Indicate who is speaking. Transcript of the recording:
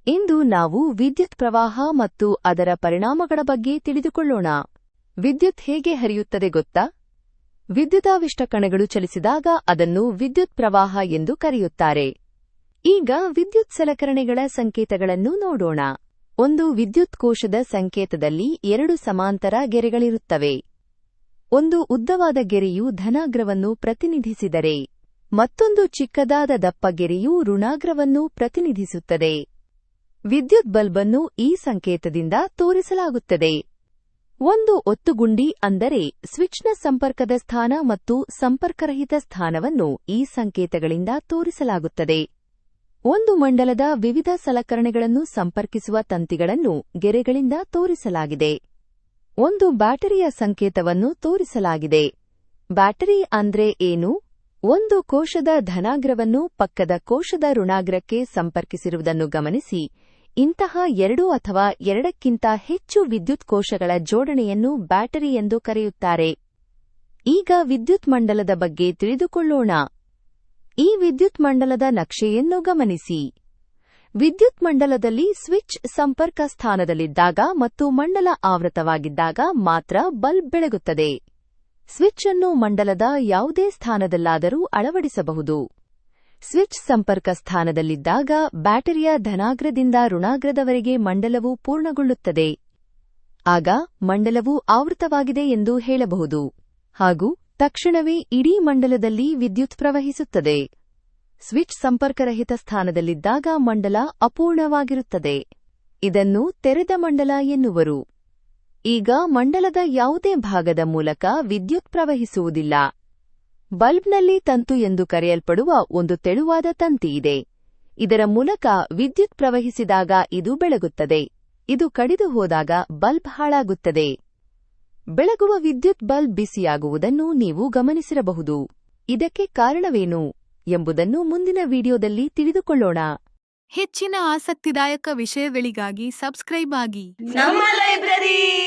Speaker 1: ಇಂದು ನಾವು ವಿದ್ಯುತ್ ಪ್ರವಾಹ ಮತ್ತು ಅದರ ಪರಿಣಾಮಗಳ ಬಗ್ಗೆ ತಿಳಿದುಕೊಳ್ಳೋಣ. ವಿದ್ಯುತ್ ಹೇಗೆ ಹರಿಯುತ್ತದೆ ಗೊತ್ತಾ? ವಿದ್ಯುದಾವಿಷ್ಟ ಕಣಗಳು ಚಲಿಸಿದಾಗ ಅದನ್ನು ವಿದ್ಯುತ್ ಪ್ರವಾಹ ಎಂದು ಕರೆಯುತ್ತಾರೆ. ಈಗ ವಿದ್ಯುತ್ ಸಲಕರಣೆಗಳ ಸಂಕೇತಗಳನ್ನು ನೋಡೋಣ. ಒಂದು ವಿದ್ಯುತ್ ಕೋಶದ ಸಂಕೇತದಲ್ಲಿ ಎರಡು ಸಮಾಂತರ ಗೆರೆಗಳಿರುತ್ತವೆ. ಒಂದು ಉದ್ದವಾದ ಗೆರೆಯು ಧನಾಗ್ರವನ್ನು ಪ್ರತಿನಿಧಿಸಿದರೆ ಮತ್ತೊಂದು ಚಿಕ್ಕದಾದ ದಪ್ಪ ಗೆರೆಯು ಋಣಾಗ್ರವನ್ನು ಪ್ರತಿನಿಧಿಸುತ್ತದೆ. ವಿದ್ಯುತ್ ಬಲ್ಬ್ ಅನ್ನು ಈ ಸಂಕೇತದಿಂದ ತೋರಿಸಲಾಗುತ್ತದೆ. ಒಂದು ಒತ್ತುಗುಂಡಿ ಅಂದರೆ ಸ್ವಿಚ್ನ ಸಂಪರ್ಕದ ಸ್ಥಾನ ಮತ್ತು ಸಂಪರ್ಕರಹಿತ ಸ್ಥಾನವನ್ನು ಈ ಸಂಕೇತಗಳಿಂದ ತೋರಿಸಲಾಗುತ್ತದೆ. ಒಂದು ಮಂಡಲದ ವಿವಿಧ ಸಲಕರಣೆಗಳನ್ನು ಸಂಪರ್ಕಿಸುವ ತಂತಿಗಳನ್ನು ಗೆರೆಗಳಿಂದ ತೋರಿಸಲಾಗಿದೆ. ಒಂದು ಬ್ಯಾಟರಿಯ ಸಂಕೇತವನ್ನು ತೋರಿಸಲಾಗಿದೆ. ಬ್ಯಾಟರಿ ಅಂದ್ರೆ ಏನು? ಒಂದು ಕೋಶದ ಧನಾಗ್ರವನ್ನು ಪಕ್ಕದ ಕೋಶದ ಋಣಾಗ್ರಕ್ಕೆ ಸಂಪರ್ಕಿಸಿರುವುದನ್ನು ಗಮನಿಸಿ. ಇಂತಹ ಎರಡು ಅಥವಾ ಎರಡಕ್ಕಿಂತ ಹೆಚ್ಚು ವಿದ್ಯುತ್ ಕೋಶಗಳ ಜೋಡಣೆಯನ್ನು ಬ್ಯಾಟರಿ ಎಂದು ಕರೆಯುತ್ತಾರೆ. ಈಗ ವಿದ್ಯುತ್ ಮಂಡಲದ ಬಗ್ಗೆ ತಿಳಿದುಕೊಳ್ಳೋಣ. ಈ ವಿದ್ಯುತ್ ಮಂಡಲದ ನಕ್ಷೆಯನ್ನು ಗಮನಿಸಿ. ವಿದ್ಯುತ್ ಮಂಡಲದಲ್ಲಿ ಸ್ವಿಚ್ ಸಂಪರ್ಕ ಸ್ಥಾನದಲ್ಲಿದ್ದಾಗ ಮತ್ತು ಮಂಡಲ ಆವೃತವಾಗಿದ್ದಾಗ ಮಾತ್ರ ಬಲ್ಬ್ ಬೆಳಗುತ್ತದೆ. ಸ್ವಿಚ್ ಅನ್ನು ಮಂಡಲದ ಯಾವುದೇ ಸ್ಥಾನದಲ್ಲಾದರೂ ಅಳವಡಿಸಬಹುದು. ಸ್ವಿಚ್ ಸಂಪರ್ಕ ಸ್ಥಾನದಲ್ಲಿದ್ದಾಗ ಬ್ಯಾಟರಿಯ ಧನಾಗ್ರದಿಂದ ಋಣಾಗ್ರದವರೆಗೆ ಮಂಡಲವು ಪೂರ್ಣಗೊಳ್ಳುತ್ತದೆ. ಆಗ ಮಂಡಲವು ಆವೃತವಾಗಿದೆ ಎಂದು ಹೇಳಬಹುದು ಹಾಗೂ ತಕ್ಷಣವೇ ಇಡೀ ಮಂಡಲದಲ್ಲಿ ವಿದ್ಯುತ್ ಪ್ರವಹಿಸುತ್ತದೆ. ಸ್ವಿಚ್ ಸಂಪರ್ಕರಹಿತ ಸ್ಥಾನದಲ್ಲಿದ್ದಾಗ ಮಂಡಲ ಅಪೂರ್ಣವಾಗಿರುತ್ತದೆ. ಇದನ್ನು ತೆರೆದ ಮಂಡಲ ಎನ್ನುವರು. ಈಗ ಮಂಡಲದ ಯಾವುದೇ ಭಾಗದ ಮೂಲಕ ವಿದ್ಯುತ್ ಪ್ರವಹಿಸುವುದಿಲ್ಲ. ಬಲ್ಬ್ನಲ್ಲಿ ತಂತು ಎಂದು ಕರೆಯಲ್ಪಡುವ ಒಂದು ತೆಳುವಾದ ತಂತಿಯಿದೆ. ಇದರ ಮೂಲಕ ವಿದ್ಯುತ್ ಪ್ರವಹಿಸಿದಾಗ ಇದು ಬೆಳಗುತ್ತದೆ. ಇದು ಕಡಿದು ಹೋದಾಗ ಬಲ್ಬ್ ಹಾಳಾಗುತ್ತದೆ. ಬೆಳಗುವ ವಿದ್ಯುತ್ ಬಲ್ಬ್ ಬಿಸಿಯಾಗುವುದನ್ನು ನೀವು ಗಮನಿಸಿರಬಹುದು. ಇದಕ್ಕೆ ಕಾರಣವೇನು ಎಂಬುದನ್ನು ಮುಂದಿನ ವಿಡಿಯೋದಲ್ಲಿ ತಿಳಿದುಕೊಳ್ಳೋಣ.
Speaker 2: ಹೆಚ್ಚಿನ ಆಸಕ್ತಿದಾಯಕ ವಿಷಯಗಳಿಗಾಗಿ ಸಬ್ಸ್ಕ್ರೈಬ್ ಆಗಿ
Speaker 3: ನಮ್ಮ ಲೈಬ್ರರಿ.